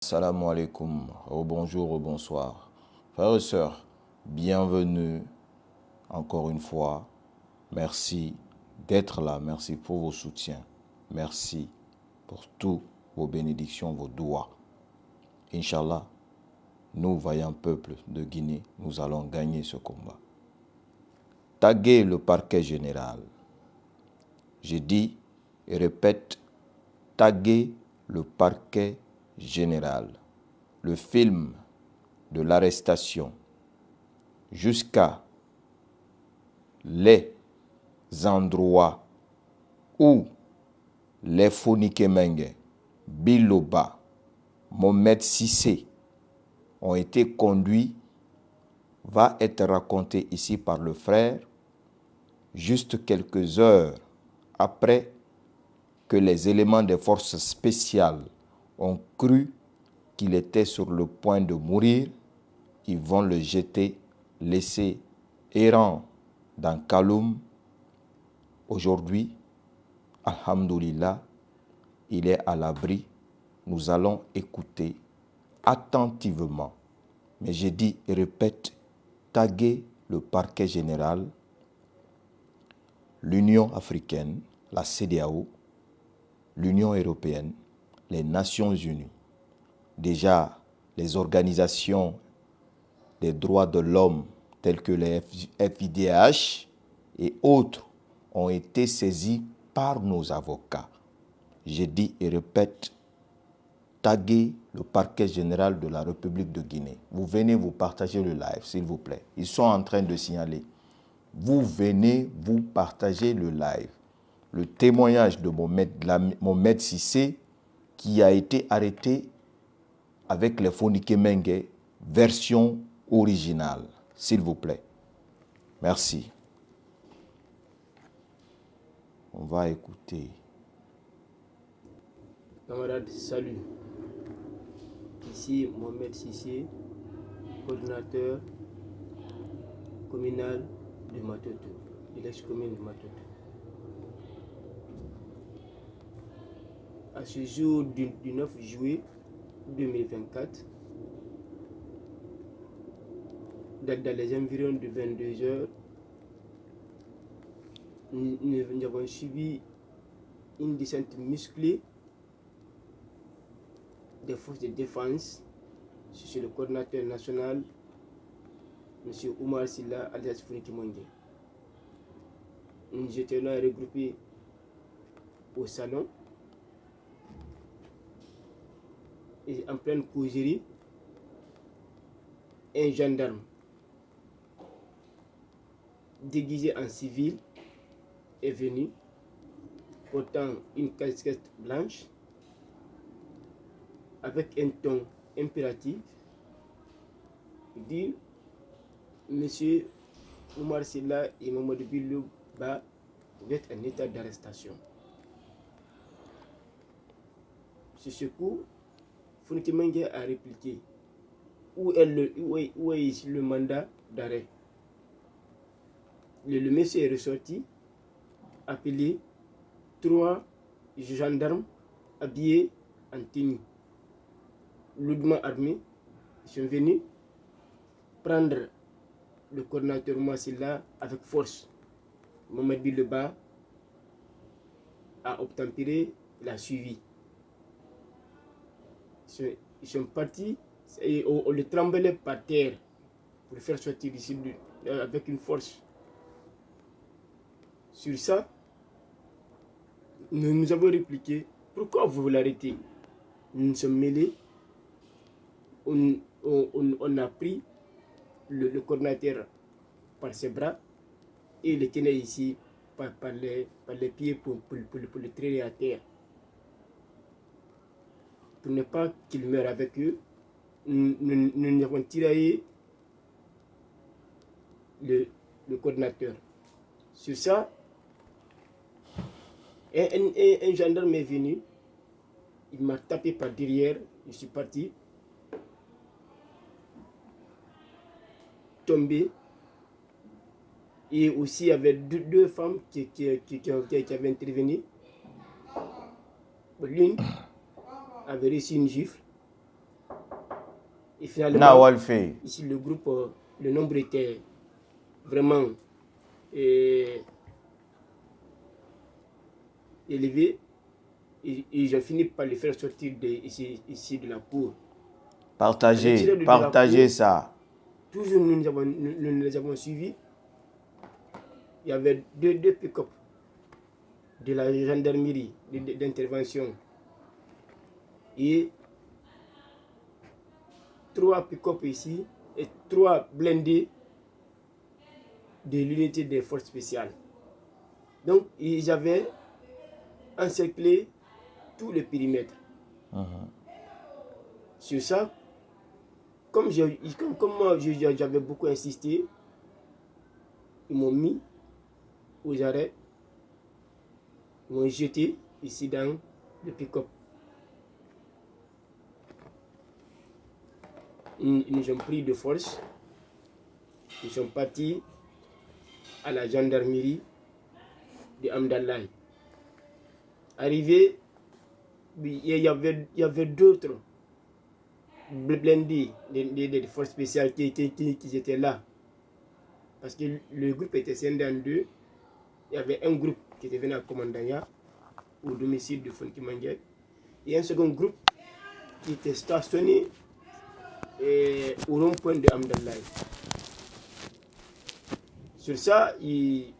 Salam alaikum, au bonjour, au bonsoir. Frères et sœurs, bienvenue encore une fois. Merci d'être là, merci pour vos soutiens. Merci pour toutes vos bénédictions, vos doigts. Inch'Allah, nous, vaillants peuple de Guinée, nous allons gagner ce combat. Taguer le parquet général. Je dis et répète, taguer le parquet général. Le film de l'arrestation jusqu'à les endroits où les Fonikemengue, Biloba, Mohamed Sissé ont été conduits va être raconté ici par le frère juste quelques heures après que les éléments des forces spéciales ont cru qu'il était sur le point de mourir. Ils vont le jeter, laisser errant dans Kaloum. Aujourd'hui, alhamdoulilah, il est à l'abri. Nous allons écouter attentivement. Mais je dis et répète, taguer le parquet général, l'Union africaine, la CEDEAO, l'Union européenne, les Nations unies. Déjà, les organisations des droits de l'homme telles que les FIDH et autres ont été saisis par nos avocats. Je dis et répète, taguer le parquet général de la République de Guinée. Vous venez vous partager le live, s'il vous plaît. Ils sont en train de signaler. Vous venez vous partager le live. Le témoignage de Mohamed Sissé qui a été arrêté avec les Fonikemengue, version originale, s'il vous plaît. Merci. On va écouter. Camarades, salut. Ici Mohamed Sissé, coordinateur communal de Matoto, de l'ex-commune de Matoto. À ce jour du 9 juillet 2024, dans les environs de 22 heures, nous avons subi une descente musclée des forces de défense sur le coordinateur national, M. Oumar Silla alias Fonikemengue. Nous étions là regroupés au salon et en pleine causerie, un gendarme déguisé en civil est venu portant une casquette blanche avec un ton impératif. Il dit: Monsieur Oumar Silla et Mamadou Bilouba, vous êtes en état d'arrestation. Sur ce coup, Fonikemengue a répliqué: où est le mandat d'arrêt? Le monsieur est ressorti, appelé 3 gendarmes habillés en tenue, lourdement armés. Ils sont venus prendre le coordinateur Massila avec force. Mohamed Bilouba a obtempéré, il a suivi. Ils sont partis et on le tremblait par terre pour le faire sortir d'ici avec une force. Sur ça, nous avons répliqué: pourquoi vous l'arrêtez? Nous nous sommes mêlés, on a pris le coordinateur par ses bras et le tenait ici par les pieds pour le traîner à terre. Pour ne pas qu'il meure avec eux, nous avons tiraillé le coordinateur. Sur ça, un gendarme est venu, il m'a tapé par derrière, je suis parti, tombé. Et aussi, il y avait deux femmes qui avaient intervenu. L'une avait reçu une gifle Et finalement, fait. Ici le groupe, le nombre était vraiment élevé. Et j'ai fini par le faire sortir ici de la cour. Partagez ça. Toujours nous les avons suivis. Il y avait deux pick-up de la gendarmerie d'intervention et 3 pick-up ici et 3 blindés de l'unité des forces spéciales. Donc ils avaient encerclé tout le périmètre. Sur ça, comme moi j'avais beaucoup insisté, ils m'ont mis aux arrêts, ils m'ont jeté ici dans le pick-up. Ils nous ont pris de force, ils sont partis à la gendarmerie de Amdallah. Arrivé, il y avait d'autres blindés des forces spéciales qui étaient là. Parce que le groupe était scindé en deux. Il y avait un groupe qui était venu à Commandanya, au domicile de Fonki Manguel, et un second groupe qui était stationné au rond-point de Amdallah. Sur ça, il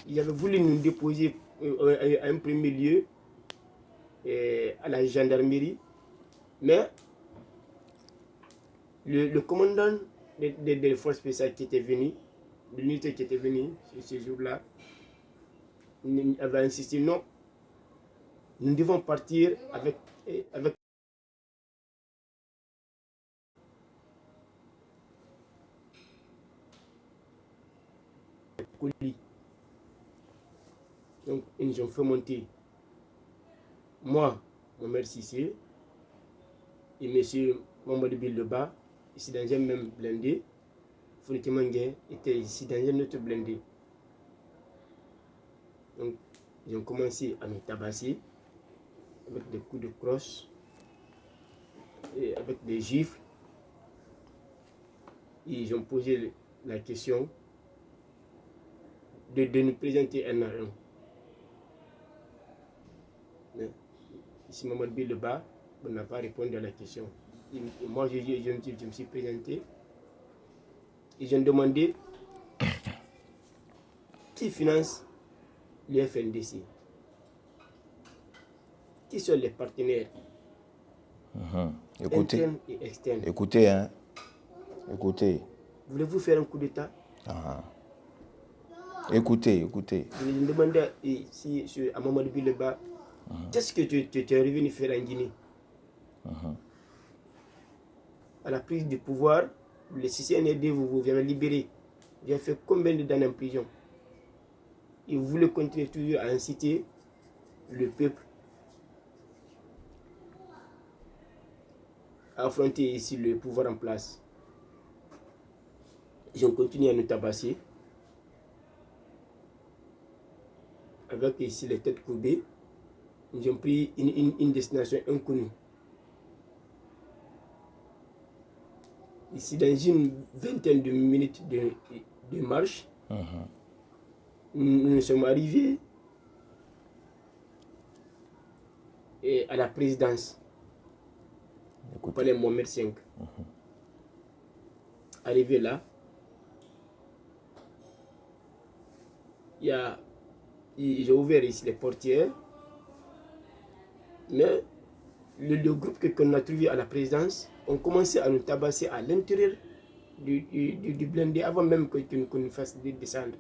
avait voulu nous déposer à un premier lieu à la gendarmerie, mais le commandant des forces spéciales qui était venu, de l'unité qui était venue ce jour-là, avait insisté non, nous devons partir avec colis. Donc ils nous ont fait monter moi, Mohamed Sissé et M. Mamadou Bildeba ici dans un même blindé. Foniki Manguel était ici dans un autre blindé. Donc ils ont commencé à nous tabasser avec des coups de crosse et avec des gifles. Ils ont posé la question de nous présenter un à un. Mais ici, Mamadou Bildeba n'a pas répondu à la question. Moi, je me suis présenté. Ils ont demandé qui finance le FNDC, qui sont les partenaires internes et externes. Écoutez, hein. Écoutez. Voulez-vous faire un coup d'État? Écoutez. Je me demandais si à Mamadou Bildeba, qu'est-ce que tu es revenu faire en Guinée? À la prise du pouvoir, le CCNRD vous avez libéré. Vous avez fait combien de d'années en prison? Et vous voulez continuer toujours à inciter le peuple à affronter ici le pouvoir en place. Ils ont continué à nous tabasser avec ici les têtes courbées. Ils ont pris une destination inconnue. Ici, dans une vingtaine de minutes de marche, nous sommes arrivés à la présidence, au palais Mohamed V. Arrivé là, j'ai ouvert ici les portières, mais le groupe qu'on a trouvé à la présidence ont commencé à nous tabasser à l'intérieur du blindé avant même qu'on nous fasse descendre.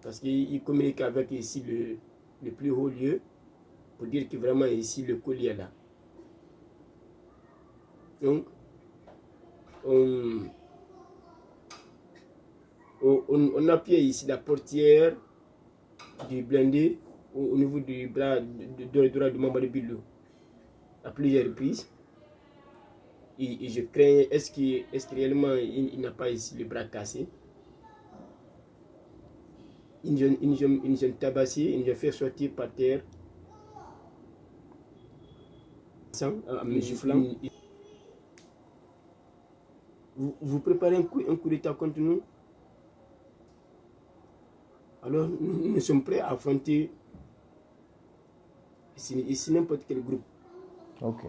Parce qu'ils communiquent avec ici le plus haut lieu pour dire que vraiment ici le colis est là. Donc, on appuyait ici la portière du blindé au niveau du bras droit de Mamadou Bildou à plusieurs reprises. Et je craignais, est-ce que réellement il n'a pas ici le bras cassé? Ils nous ont tabassé, ils nous ont fait sortir par terre. sang, en me giflant. Vous préparez un coup d'État contre nous. Alors nous sommes prêts à affronter ici n'importe quel groupe. Ok.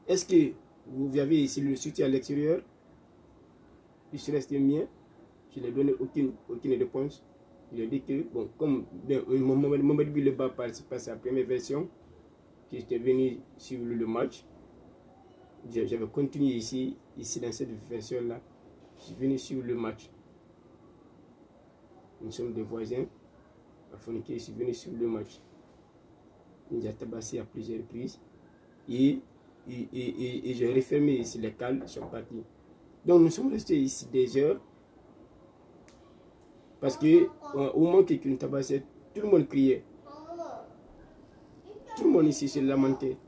Est-ce que vous avez ici le soutien à l'extérieur? Il se reste mien. Je n'ai donné aucune réponse. Je dit que, bon, comme Mohamed Bileba passe sa première version, que j'étais venu suivre le match, j'avais continué ici dans cette version-là. Je suis venu suivre le match. Nous sommes des voisins. Je suis venu suivre le match. Il nous a tabassé à plusieurs reprises. Et j'ai refermé ici les cales, ils sont partis. Donc nous sommes restés ici des heures. Parce que au moment qu'ils nous tabassaient, tout le monde criait. Tout le monde ici se lamentait.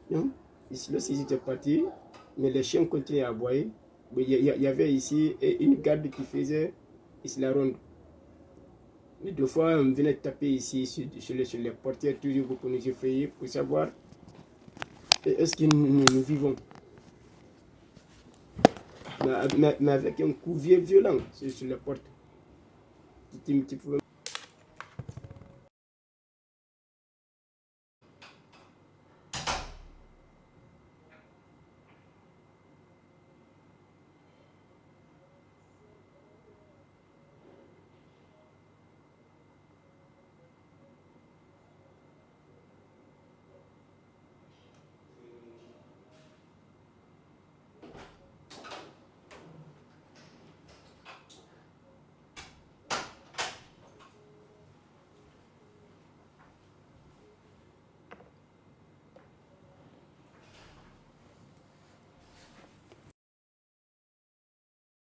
Donc, ici, lorsqu'ils étaient partis, mais les chiens continuaient à aboyer. Il y avait ici une garde qui faisait ici la ronde. Mais deux fois, on venait taper ici sur les portières, toujours pour nous effrayer, pour savoir est-ce que nous vivons. Mais avec un coup violent sur les portes. Qui pouvait...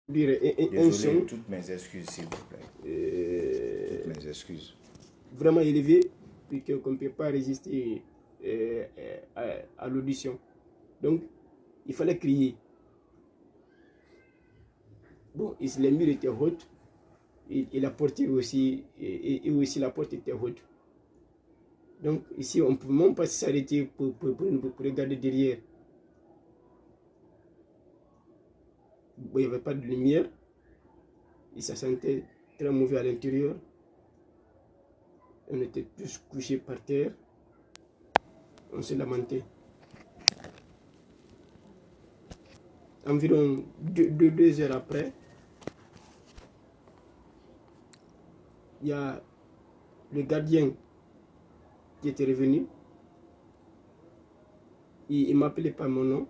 Désolé, toutes mes excuses, s'il vous plaît. Toutes mes excuses. Vraiment élevé, puis qu'on ne peut pas résister à l'audition. Donc, il fallait crier. Bon, les murs étaient hautes, et la portière aussi, et aussi la porte était haute. Donc, ici, on ne peut même pas s'arrêter pour regarder derrière. Bon, il n'y avait pas de lumière, et ça sentait très mauvais à l'intérieur. On était tous couchés par terre, on se lamentait. Environ 2 heures après, il y a le gardien qui était revenu. Il m'appelait par mon nom.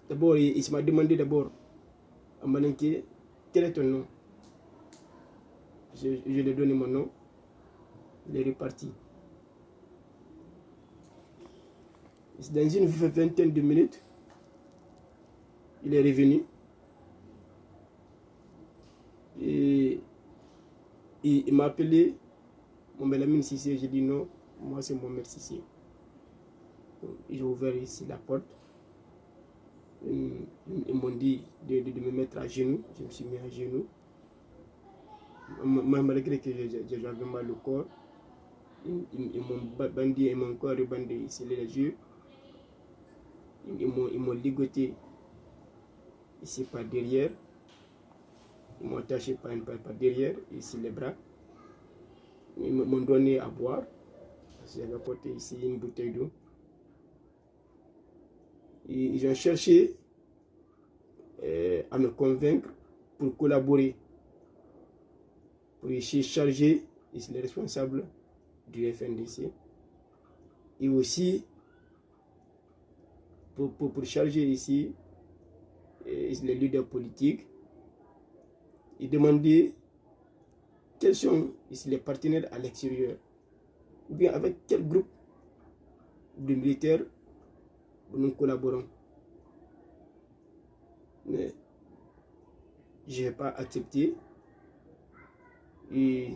D'abord, il m'a demandé d'abord à Malinké, quel est ton nom? Je lui ai donné mon nom. Il est reparti. Dans une vingtaine de minutes, il est revenu. Et il m'a appelé Mohamed Sissé. J'ai dit non, moi c'est Mohamed Sissé. Ils ont ouvert ici la porte. Ils m'ont dit de me mettre à genoux. Je me suis mis à genoux. Malgré que j'avais mal au corps, ils m'ont bandé, ils m'ont encore rebandé ici les yeux. Ils m'ont ligoté ici par derrière. Ils m'ont attaché par derrière, ici les bras. Ils m'ont donné à boire. J'avais apporté ici une bouteille d'eau. Ils ont cherché à me convaincre pour collaborer, pour essayer de charger les responsables du FNDC et aussi pour charger ici les leaders politiques et demander quels sont ici les partenaires à l'extérieur ou bien avec quel groupe de militaires nous collaborons. Mais je n'ai pas accepté et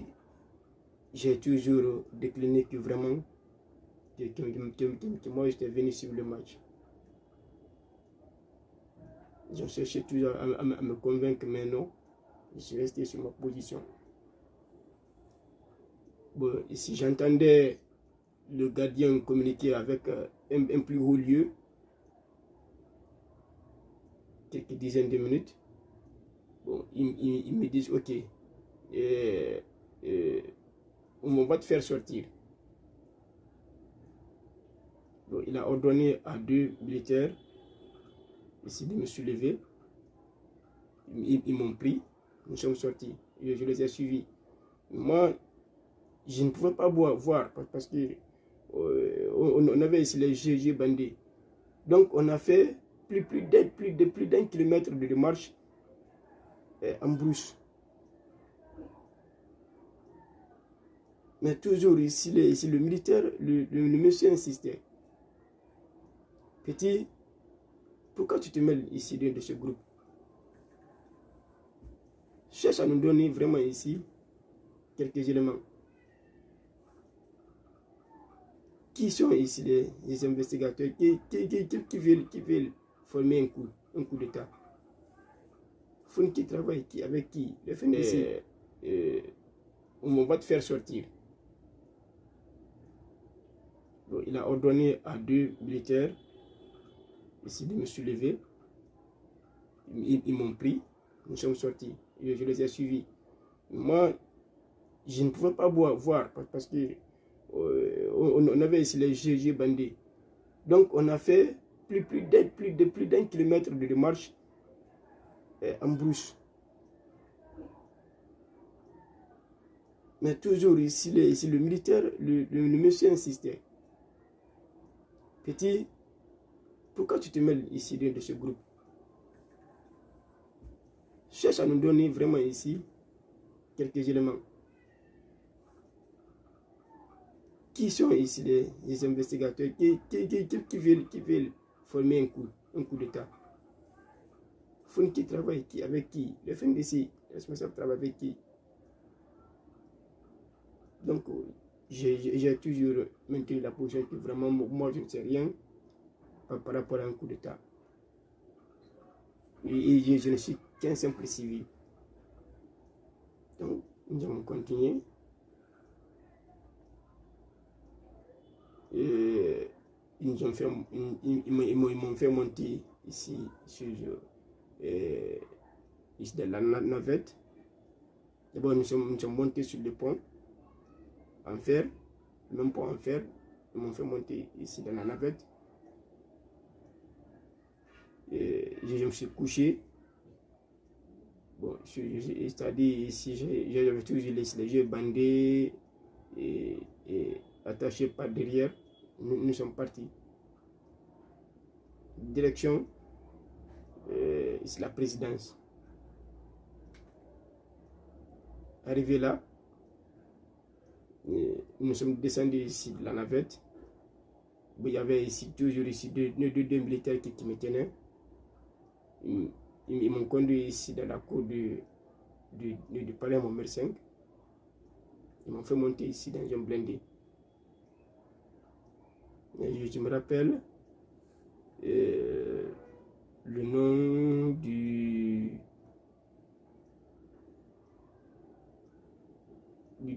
j'ai toujours décliné que vraiment que moi j'étais venu suivre le match. Ils ont cherché toujours à me convaincre, mais non, je suis resté sur ma position. Bon, ici, j'entendais le gardien communiquer avec un plus haut lieu, quelques dizaines de minutes. Bon, ils me disent, ok, on va te faire sortir. Bon, il a ordonné à 2 militaires ici de me soulever. Ils m'ont pris, nous sommes sortis. Je les ai suivis. Moi, je ne pouvais pas voir parce que on avait ici les GG bandés. Donc, on a fait plus d'un kilomètre de marche en brousse. Mais toujours ici, le militaire, le monsieur insistait. Petit, pourquoi tu te mêles ici de ce groupe? Cherche à nous donner vraiment ici quelques éléments. Qui sont ici les investigateurs qui veulent former un coup d'État? Fun qui travaille avec qui? Le FNDC. On va te faire sortir. Bon, il a ordonné à 2 militaires ici de me soulever. Ils m'ont pris, nous sommes sortis. Je les ai suivis. Moi, je ne pouvais pas voir parce que on avait ici les GG bandés. Donc, on a fait plus d'un kilomètre de marche en brousse. Mais toujours ici, le militaire, le monsieur insistait. Petit, pourquoi tu te mêles ici de ce groupe? Cherche à nous donner vraiment ici quelques éléments. Qui sont ici les investigateurs qui veulent former un coup d'État? Fun qui travaille avec qui? Le FNDC, responsable travaille avec qui? Donc, j'ai toujours maintenu la position que vraiment, moi, je ne sais rien par rapport à un coup d'État. Et je ne suis qu'un simple civil. Donc, nous allons continuer. Et ils m'ont fait monter ici dans la navette. D'abord, nous sommes montés sur le pont en fer, le même pont en fer. Ils m'ont fait monter ici dans la navette. Et je me suis couché. Bon, c'est-à-dire ici, j'avais toujours les yeux bandés et attachés par derrière. Nous sommes partis. Direction, c'est la présidence. Arrivé là, nous sommes descendus ici de la navette. Il y avait ici toujours ici deux militaires qui me tenaient. Ils m'ont conduit ici dans la cour du palais Montmer 5. Ils m'ont fait monter ici dans un blindé. Et je me rappelle le nom du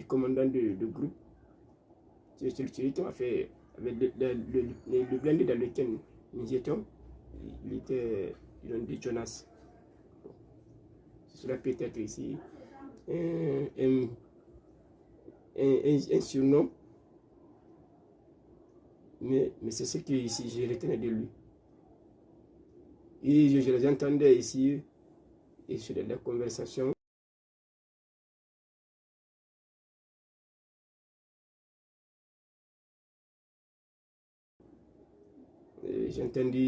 commandant de groupe. C'est celui qui m'a fait avec le blindé dans lequel nous étions. Il était, ils ont dit Jonas. Ce serait peut-être ici un surnom. Mais c'est ce que ici je retenais de lui. Et je les entendais ici et sur la conversation. J'ai entendu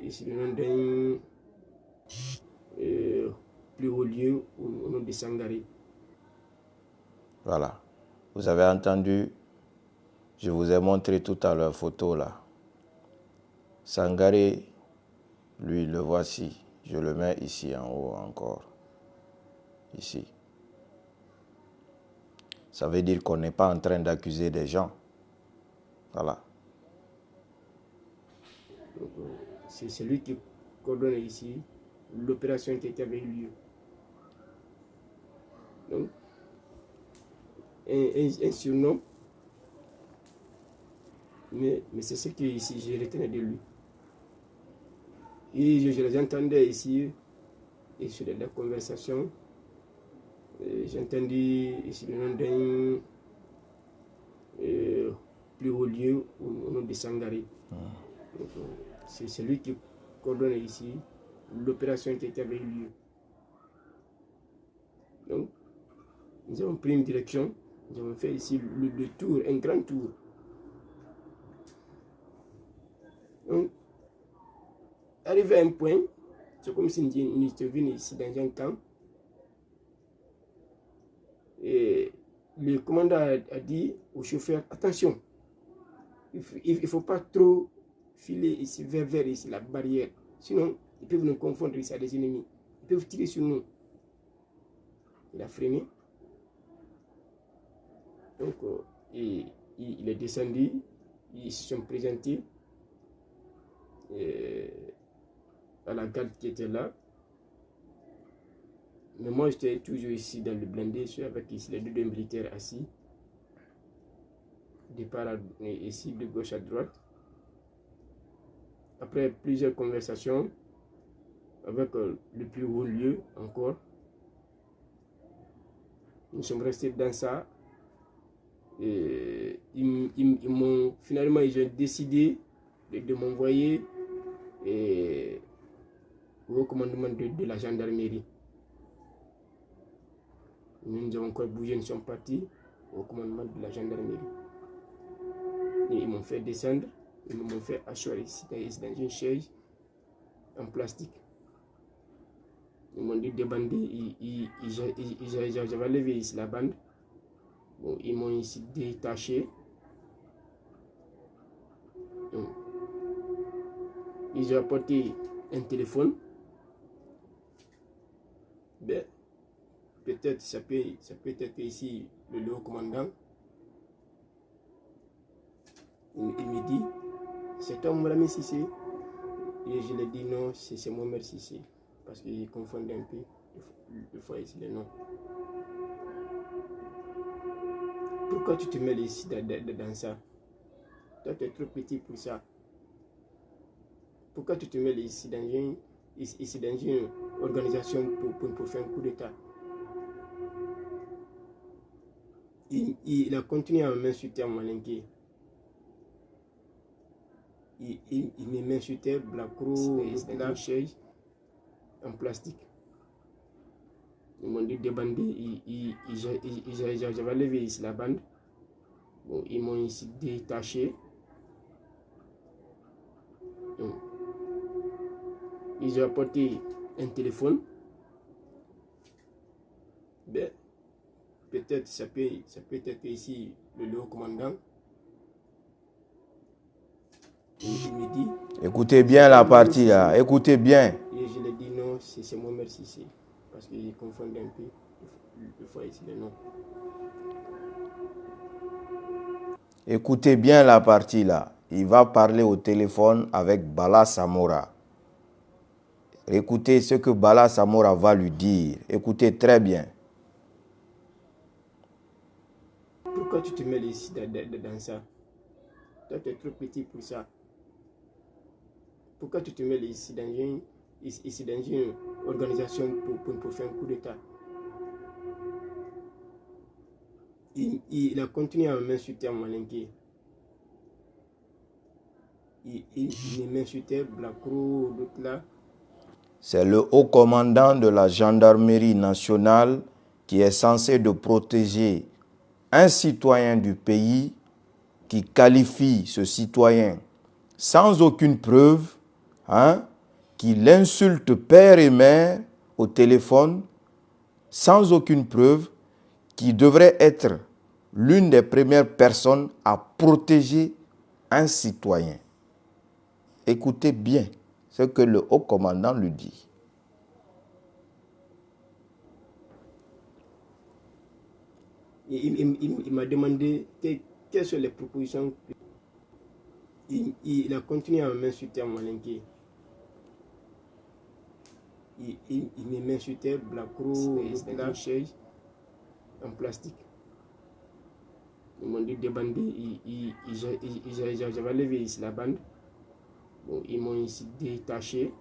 ici le nom d'un plus haut lieu au nom de Sangaré. Voilà. Vous avez entendu, je vous ai montré tout à l'heure photo là. Sangaré, lui, le voici. Je le mets ici en haut encore. Ici. Ça veut dire qu'on n'est pas en train d'accuser des gens. Voilà. C'est lui qui coordonne ici l'opération qui avait eu lieu. Donc, un surnom. Mais c'est ce que ici je retenais de lui. Et je les entendais ici, et sur la conversation, j'ai entendu ici le nom d'un plus haut lieu au nom de Sangaré. C'est lui qui coordonne ici l'opération qui avait eu lieu. Donc, nous avons pris une direction, nous avons fait ici le tour, un grand tour. Donc, arrivé à un point, c'est comme si nous étions venus ici dans un camp. Et le commandant a dit au chauffeur, attention, il ne faut pas trop filer ici vers ici, la barrière. Sinon, ils peuvent nous confondre ici à des ennemis. Ils peuvent tirer sur nous. Il a freiné. Donc, il est descendu. Ils se sont présentés à la garde qui était là. Mais moi, j'étais toujours ici dans le blindé. Je suis avec ici les deux militaires assis. Départ ici de gauche à droite. Après plusieurs conversations avec le plus haut lieu encore, nous sommes restés dans ça. Et finalement, ils ont décidé de m'envoyer au commandement de la gendarmerie. Nous avons encore bougé, nous sommes partis au commandement de la gendarmerie. Et ils m'ont fait descendre, ils m'ont fait asseoir ici dans une chaise en plastique. Ils m'ont dit de bander, j'avais levé ici la bande. Bon, ils m'ont ici détaché. Donc, ils ont apporté un téléphone. Ben, peut-être ça peut être ici le haut commandant. Il me dit, c'est toi Mohamed Sissé? Et je lui ai dit non, c'est Mohamed Sissé. Parce qu'il confondait un peu des fois ici les noms. Pourquoi tu te mets ici dans ça? Toi, tu es trop petit pour ça. Pourquoi tu te mets ici dans une organisation pour faire un coup d'État? Il a continué à m'insulter, à m'alinquer. Il m'insultait, Blacro, la chaise en plastique. Ils m'ont dit de bander, j'avais levé ici la bande. Bon, ils m'ont ici détaché. Donc, ils ont apporté un téléphone. Ben, peut-être ça peut être ici le haut commandant. Et il me dit, Écoutez bien la partie là, écoutez bien. Et je lui ai dit non, c'est Mohamed Sissé. Parce qu'il confondait un peu des fois ici les noms. Écoutez bien la partie là. Il va parler au téléphone avec Bala Samora. Écoutez ce que Bala Samora va lui dire. Écoutez très bien. Pourquoi tu te mets ici dans ça? Toi, tu es trop petit pour ça. Pourquoi tu te mets ici dans une organisation pour faire un coup d'État? Il a continué à m'insulter, à m'alinquer. Il m'insultait, Blacro, d'autres là. C'est le haut commandant de la gendarmerie nationale qui est censé de protéger un citoyen du pays qui qualifie ce citoyen sans aucune preuve, qui l'insulte père et mère au téléphone sans aucune preuve, qui devrait être l'une des premières personnes à protéger un citoyen. Écoutez bien ce que le haut commandant lui dit. Il m'a demandé quelles sont les propositions. Il a continué à m'insulter, à m'alinquer. Il m'insultait, Blacro, la chaise en plastique. Ils m'ont dit débander. J'avais levé ici la bande. Bon, ils m'ont ici détaché.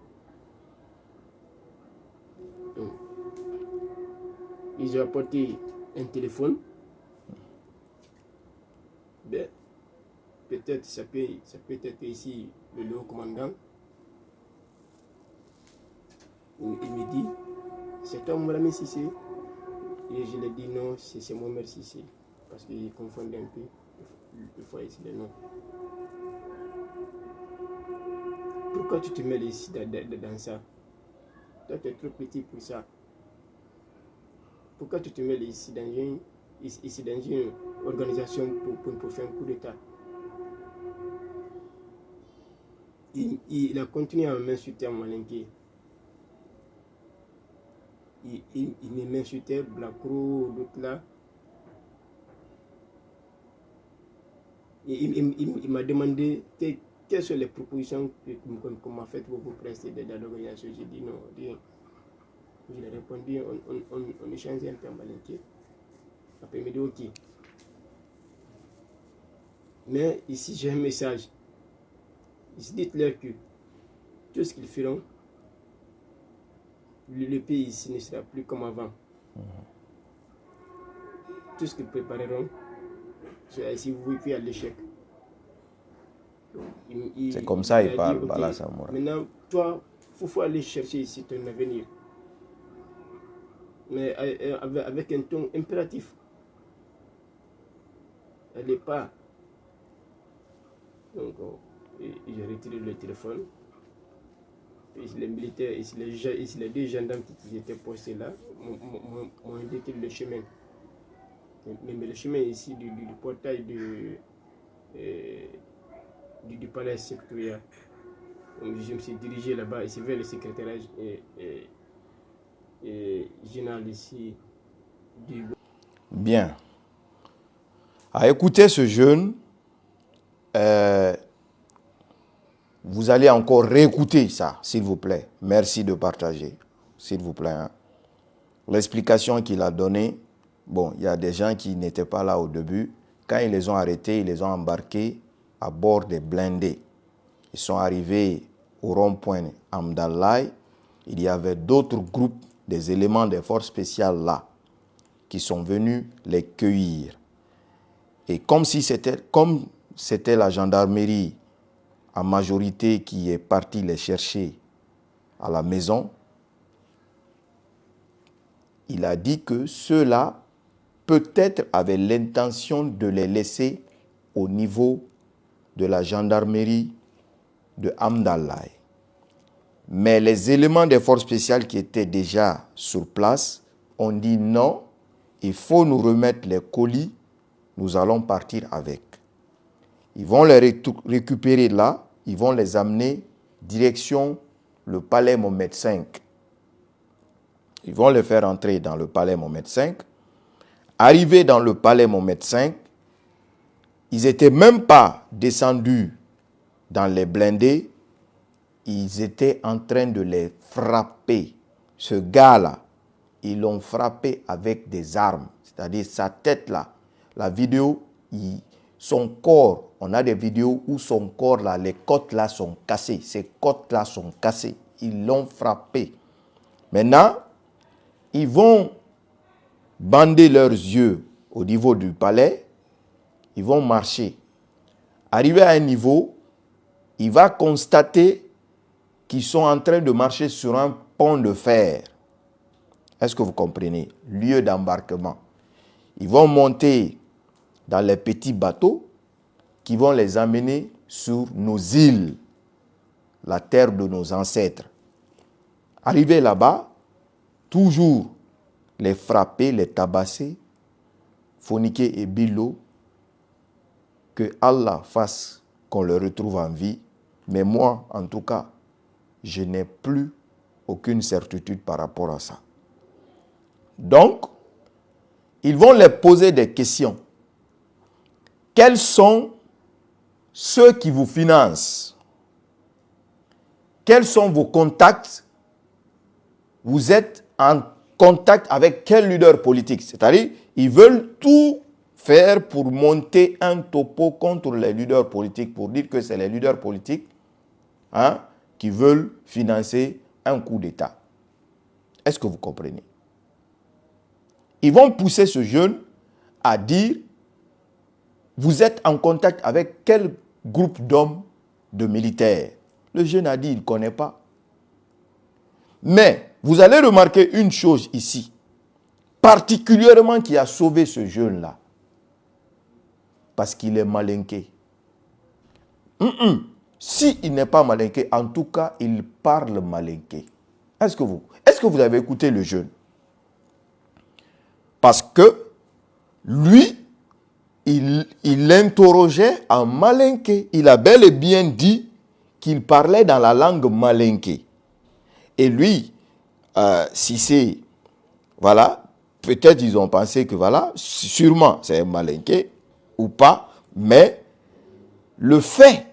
Donc, ils ont apporté un téléphone. Ben, peut-être ça peut être ici le haut commandant. Il me dit, c'est toi Mohamed Sissé? Et je lui ai dit non, c'est Mohamed Sissé. Parce qu'il confondait un peu. Il faut ici les noms. Pourquoi tu te mets ici dans ça? Toi, tu es trop petit pour ça. Pourquoi tu te mets ici dans une organisation pour faire un coup d'État? Il a continué à m'insulter en malinqué. Il m'insultait, Blacro, l'autre là. Il m'a demandé quelles sont les propositions qu'on m'a faites pour vous prester dans l'organisation. J'ai dit non, rien. Je lui ai répondu, on échangeait un peu en malinqué. Après, il m'a dit ok. Mais ici, j'ai un message. Ici, dites-leur que tout ce qu'ils feront, le pays ici ne sera plus comme avant. Tout ce qu'ils prépareront, si vous voulez à l'échec. C'est comme ça il parle, dit, okay, Bala Samoura. Maintenant, toi, il faut aller chercher ici ton avenir. Mais avec un ton impératif. Elle n'est pas. Donc, j'ai retiré le téléphone. Et les militaires, et les deux gendarmes qui étaient postés là, m'ont indiqué le chemin. Mais le chemin ici du portail du palais sectoriel. Donc, je me suis dirigé là-bas, ici vers le secrétariat général ici. Bien. À écouter ce jeune, vous allez encore réécouter ça, s'il vous plaît. Merci de partager, s'il vous plaît. Hein. L'explication qu'il a donnée, bon, il y a des gens qui n'étaient pas là au début. Quand ils les ont arrêtés, ils les ont embarqués à bord des blindés. Ils sont arrivés au rond-point Amdalaï. Il y avait d'autres groupes, des éléments des forces spéciales là, qui sont venus les cueillir. Et comme c'était la gendarmerie en majorité qui est partie les chercher à la maison, il a dit que ceux-là, peut-être, avaient l'intention de les laisser au niveau de la gendarmerie de Amdalaï. Mais les éléments des forces spéciales qui étaient déjà sur place ont dit non, il faut nous remettre les colis, nous allons partir avec. Ils vont les récupérer là, ils vont les amener direction le palais Mohamed V. Ils vont les faire entrer dans le palais Mohamed V. Arrivés dans le palais Mohamed V, ils n'étaient même pas descendus dans les blindés, ils étaient en train de les frapper. Ce gars-là, ils l'ont frappé avec des armes, c'est-à-dire sa tête-là. La vidéo, son corps, on a des vidéos où son corps, là, les côtes-là sont cassées. Ces côtes-là sont cassées. Ils l'ont frappé. Maintenant, ils vont bander leurs yeux au niveau du palais. Ils vont marcher. Arrivé à un niveau, il va constater qu'ils sont en train de marcher sur un pont de fer. Est-ce que vous comprenez? Lieu d'embarquement. Ils vont monter dans les petits bateaux qui vont les amener sur nos îles, la terre de nos ancêtres. Arrivés là-bas, toujours les frapper, les tabasser, Fonike et Bilo, que Allah fasse qu'on le retrouve en vie. Mais moi, en tout cas, je n'ai plus aucune certitude par rapport à ça. Donc, ils vont les poser des questions. Quels sont ceux qui vous financent? Quels sont vos contacts? Vous êtes en contact avec quel leader politique? C'est-à-dire, ils veulent tout faire pour monter un topo contre les leaders politiques, pour dire que c'est les leaders politiques qui veulent financer un coup d'État. Est-ce que vous comprenez? Ils vont pousser ce jeune à dire, vous êtes en contact avec quel groupe d'hommes, de militaires? Le jeune a dit, il ne connaît pas. Mais vous allez remarquer une chose ici, particulièrement qui a sauvé ce jeune-là. Parce qu'il est malinqué. S'il n'est pas malinqué, en tout cas, il parle malinqué. Est-ce que vous avez écouté le jeune? Parce que lui, il interrogeait en malinqué. Il a bel et bien dit qu'il parlait dans la langue malinqué. Et lui, si c'est, voilà, peut-être ils ont pensé que voilà, sûrement c'est un malinqué ou pas, mais le fait,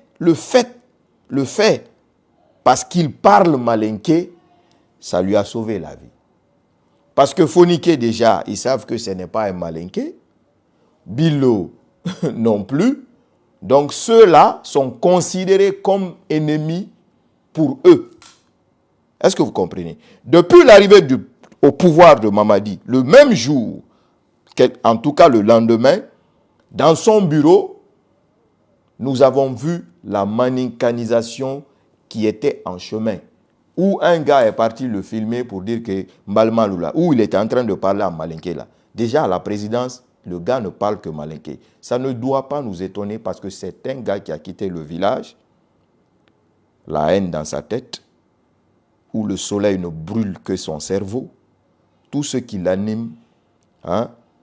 parce qu'il parle malinqué, ça lui a sauvé la vie. Parce que Phoniqué déjà, ils savent que ce n'est pas un malinqué. Bilo non plus. Donc ceux-là sont considérés comme ennemis pour eux. Est-ce que vous comprenez? Depuis l'arrivée au pouvoir de Mamadi, le même jour, en tout cas le lendemain, dans son bureau, nous avons vu la manicanisation qui était en chemin. Où un gars est parti le filmer pour dire que Mbalmaloula, où il était en train de parler en malinqué là. Déjà à la présidence, le gars ne parle que malinqué. Ça ne doit pas nous étonner parce que c'est un gars qui a quitté le village, la haine dans sa tête, où le soleil ne brûle que son cerveau. Tout ce qui l'anime,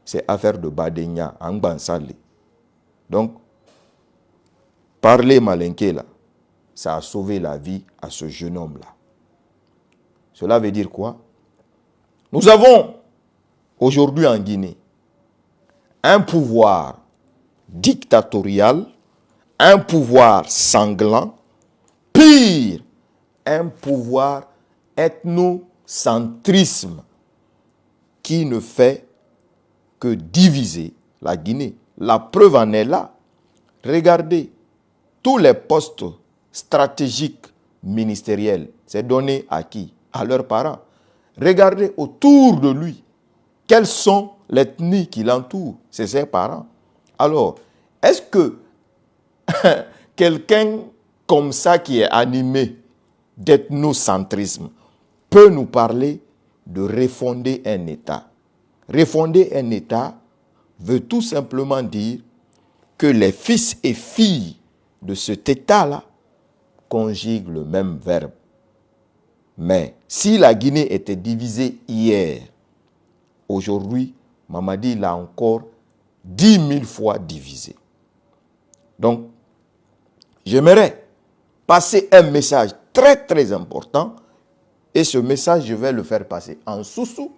c'est affaire de Badenya, Angbansale. Donc, parler malinqué là, ça a sauvé la vie à ce jeune homme-là. Cela veut dire quoi? Nous avons aujourd'hui en Guinée un pouvoir dictatorial, un pouvoir sanglant, pire, un pouvoir ethnocentrisme qui ne fait que diviser la Guinée. La preuve en est là. Regardez, tous les postes stratégiques ministériels, c'est donné à qui? À leurs parents. Regardez autour de lui, quelles sont les ethnies qui l'entourent? C'est ses parents. Alors, est-ce que quelqu'un comme ça qui est animé d'ethnocentrisme peut nous parler de refonder un État? Refonder un État veut tout simplement dire que les fils et filles de cet État-là conjuguent le même verbe. Mais si la Guinée était divisée hier, aujourd'hui, Mamadi l'a encore 10 000 fois divisée. Donc, j'aimerais passer un message très très important et ce message, je vais le faire passer en sous-sous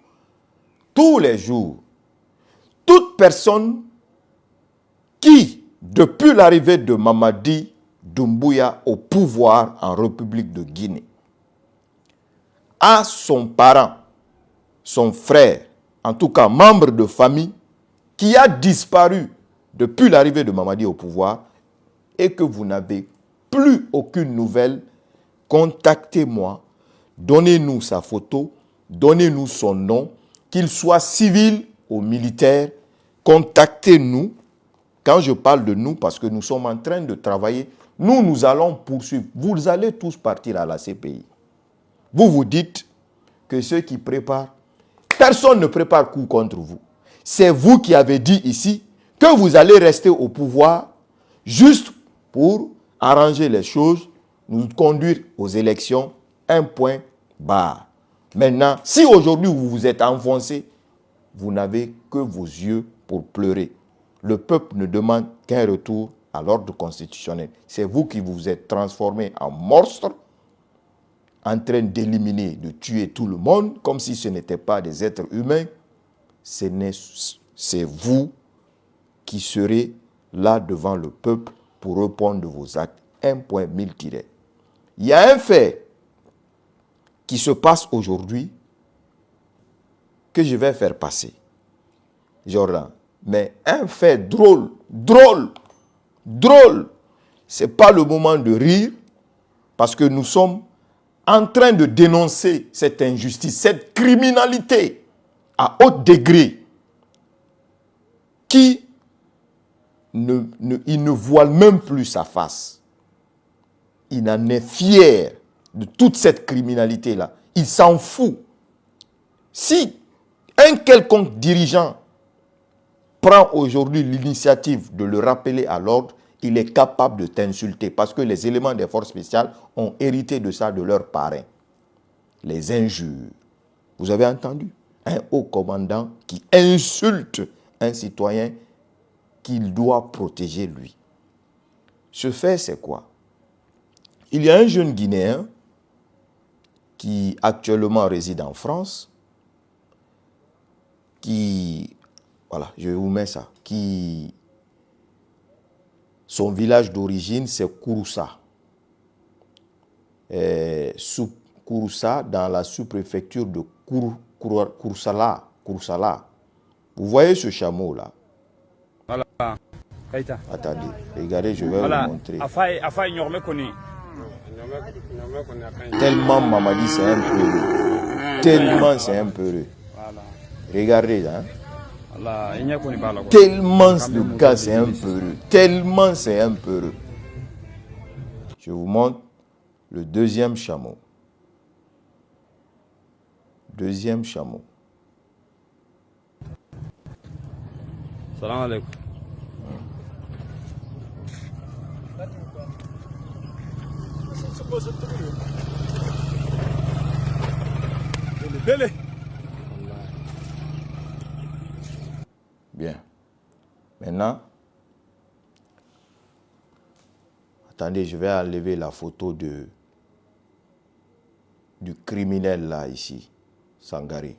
tous les jours. Toute personne qui, depuis l'arrivée de Mamadi Doumbouya au pouvoir en République de Guinée, a son parent, son frère, en tout cas membre de famille, qui a disparu depuis l'arrivée de Mamadi au pouvoir et que vous n'avez plus aucune nouvelle, contactez-moi, donnez-nous sa photo, donnez-nous son nom, qu'il soit civil ou militaire, contactez-nous. Quand je parle de nous, parce que nous sommes en train de travailler, nous allons poursuivre. Vous allez tous partir à la CPI. Vous vous dites que ceux qui préparent, personne ne prépare coup contre vous. C'est vous qui avez dit ici que vous allez rester au pouvoir juste pour arranger les choses, nous conduire aux élections, un point barre. Maintenant, si aujourd'hui vous vous êtes enfoncé, vous n'avez que vos yeux pour pleurer. Le peuple ne demande qu'un retour à l'ordre constitutionnel. C'est vous qui vous êtes transformé en monstre, en train d'éliminer, de tuer tout le monde, comme si ce n'étaient pas des êtres humains. C'est vous qui serez là devant le peuple pour répondre de vos actes. Un point, 1000 tirets. Il y a un fait qui se passe aujourd'hui que je vais faire passer. Jordan, Mais un fait drôle, ce n'est pas le moment de rire parce que nous sommes en train de dénoncer cette injustice, cette criminalité à haut degré qui il ne voile même plus sa face. Il en est fier de toute cette criminalité-là. Il s'en fout. Si un quelconque dirigeant prend aujourd'hui l'initiative de le rappeler à l'ordre, il est capable de t'insulter parce que les éléments des forces spéciales ont hérité de ça de leurs parrains. Les injures. Vous avez entendu? Un haut commandant qui insulte un citoyen qu'il doit protéger lui. Ce fait, c'est quoi? Il y a un jeune Guinéen qui actuellement réside en France, qui, voilà, je vous mets ça, son village d'origine, c'est Kouroussa. Kouroussa, dans la sous-préfecture de Koursala. Vous voyez ce chameau-là? Voilà. Attendez, regardez, je vais vous montrer. Tellement Mamadi, c'est un peureux. Tellement c'est un peureux. Regardez, hein. Tellement le gars, c'est un peureux. Tellement c'est un peureux. Je vous montre le deuxième chameau. Deuxième chameau. Salam alaikum. Bien. Maintenant, attendez, je vais enlever la photo du criminel là, ici, Sangaré.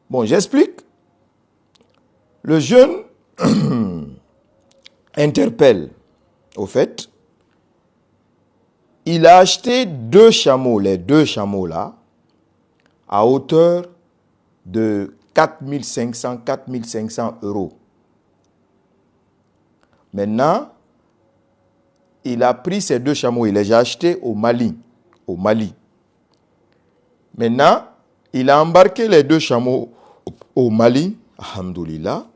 Bon, j'explique. Le jeune interpelle, au fait, il a acheté 2 chameaux, les 2 chameaux là, à hauteur de 4500 euros. Maintenant, il a pris ces 2 chameaux, il les a achetés au Mali. Maintenant, il a embarqué les 2 chameaux au Mali, alhamdoulilah.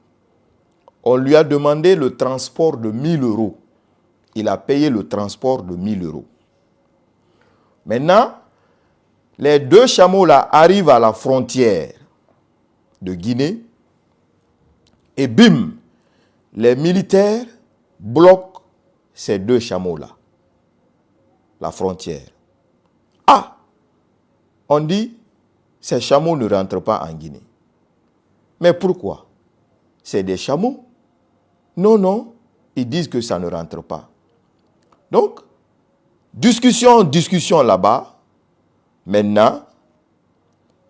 On lui a demandé le transport de 1000 euros. Il a payé le transport de 1000 euros. Maintenant, les 2 chameaux là arrivent à la frontière de Guinée et bim, les militaires bloquent ces 2 chameaux là, la frontière. Ah, on dit, ces chameaux ne rentrent pas en Guinée. Mais pourquoi? C'est des chameaux? Non, ils disent que ça ne rentre pas. Donc, discussion là-bas. Maintenant,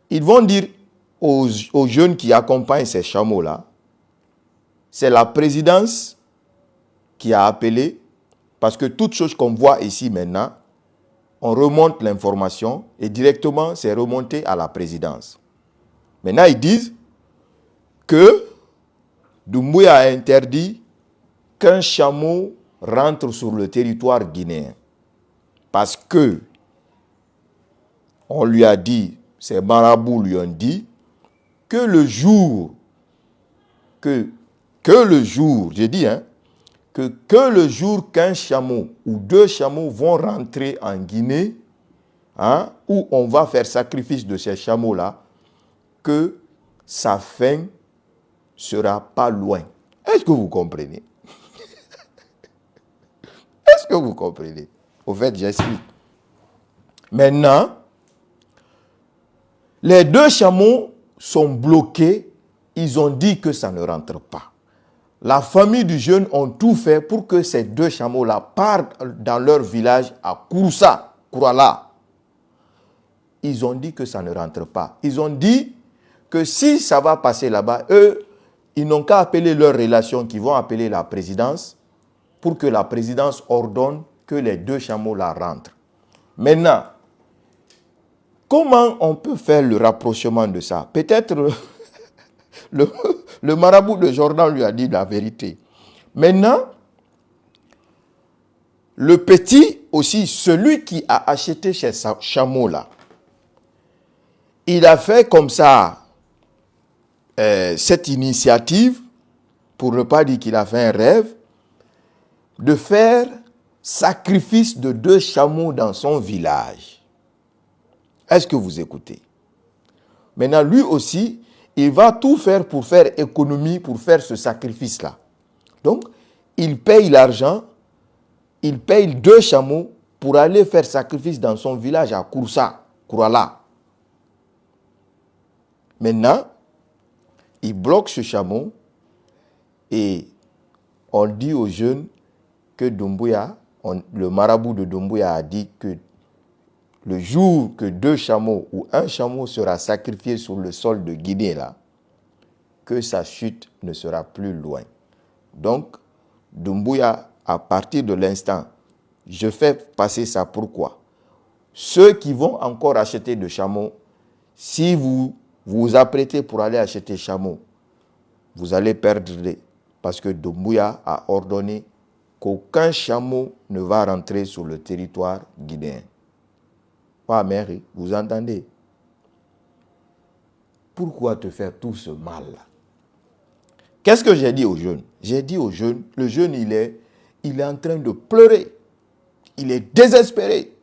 ils vont dire aux jeunes qui accompagnent ces chameaux-là, c'est la présidence qui a appelé, parce que toute chose qu'on voit ici maintenant, on remonte l'information et directement c'est remonté à la présidence. Maintenant, ils disent que Doumbouya a interdit qu'un chameau rentre sur le territoire guinéen. Parce que on lui a dit, ces marabouts lui ont dit, que le jour, j'ai dit, hein, que le jour qu'un chameau ou 2 chameaux vont rentrer en Guinée, hein, où on va faire sacrifice de ces chameaux-là, que sa fin sera pas loin. Est-ce que vous comprenez? Est-ce que vous comprenez? Au fait, j'explique. Maintenant, les 2 chameaux sont bloqués. Ils ont dit que ça ne rentre pas. La famille du jeune ont tout fait pour que ces 2 chameaux-là partent dans leur village à Kourala. Ils ont dit que ça ne rentre pas. Ils ont dit que si ça va passer là-bas, eux, ils n'ont qu'à appeler leurs relations qui vont appeler la présidence pour que la présidence ordonne que les 2 chameaux-là rentrent. Maintenant, comment on peut faire le rapprochement de ça? Peut-être le marabout de Jordan lui a dit la vérité. Maintenant, le petit aussi, celui qui a acheté chez ce chameau-là, il a fait comme ça cette initiative, pour ne pas dire qu'il a fait un rêve, de faire sacrifice de 2 chameaux dans son village. Est-ce que vous écoutez? Maintenant, lui aussi, il va tout faire pour faire économie, pour faire ce sacrifice-là. Donc, il paye l'argent, il paye 2 chameaux pour aller faire sacrifice dans son village à Kourala. Maintenant, il bloque ce chameau et on dit aux jeunes que Doumbouya, le marabout de Doumbouya a dit que le jour que 2 chameaux ou 1 chameau sera sacrifié sur le sol de Guinée, là, que sa chute ne sera plus loin. Donc, Doumbouya, à partir de l'instant, je fais passer ça pourquoi? Ceux qui vont encore acheter de chameaux, si vous vous apprêtez pour aller acheter chameau, vous allez perdre parce que Doumbouya a ordonné qu'aucun chameau ne va rentrer sur le territoire guinéen. Pas mairie, vous entendez? Pourquoi te faire tout ce mal-là? Qu'est-ce que j'ai dit aux jeunes? J'ai dit aux jeunes, le jeune il est en train de pleurer. Il est désespéré.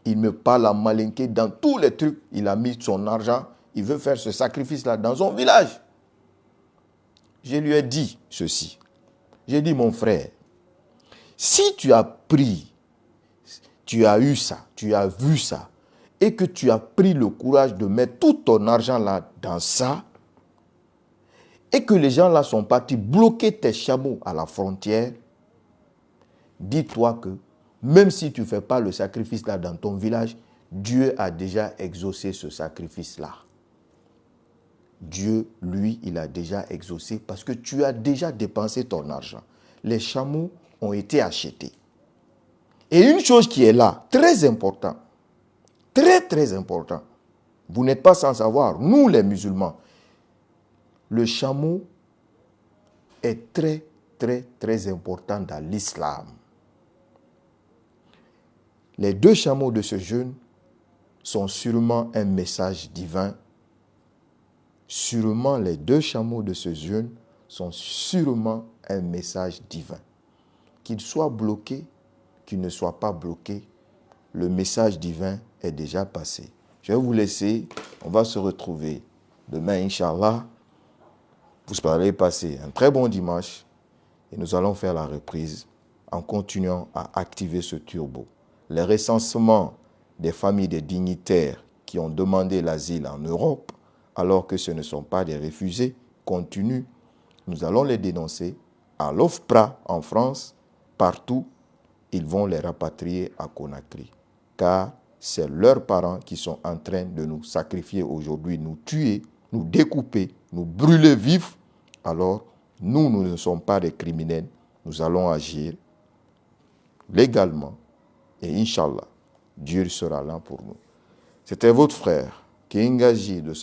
Il me parle en malinqué dans tous les trucs. Il a mis son argent. Il veut faire ce sacrifice-là dans son village. Je lui ai dit ceci. J'ai dit, mon frère, si tu as pris, tu as eu ça, tu as vu ça, et que tu as pris le courage de mettre tout ton argent là dans ça, et que les gens là sont partis bloquer tes chameaux à la frontière, dis-toi que même si tu ne fais pas le sacrifice là dans ton village, Dieu a déjà exaucé ce sacrifice-là. Dieu, lui, il a déjà exaucé parce que tu as déjà dépensé ton argent. Les chameaux ont été achetés. Et une chose qui est là, très important, très important, vous n'êtes pas sans savoir, nous les musulmans, le chameau est très important dans l'islam. Les 2 chameaux de ce jeune sont sûrement un message divin. Sûrement, les 2 chameaux de ce jeune sont sûrement un message divin. Qu'il soit bloqué, qu'il ne soit pas bloqué, le message divin est déjà passé. Je vais vous laisser, on va se retrouver demain, Inch'Allah. Vous allez passer un très bon dimanche et nous allons faire la reprise en continuant à activer ce turbo. Les recensements des familles des dignitaires qui ont demandé l'asile en Europe, alors que ce ne sont pas des réfugiés, continuent. Nous allons les dénoncer à l'OFPRA en France, partout. Ils vont les rapatrier à Conakry. Car c'est leurs parents qui sont en train de nous sacrifier aujourd'hui, nous tuer, nous découper, nous brûler vifs. Alors, nous ne sommes pas des criminels. Nous allons agir légalement. Et Inch'Allah, Dieu sera là pour nous. C'était votre frère, Kingaji de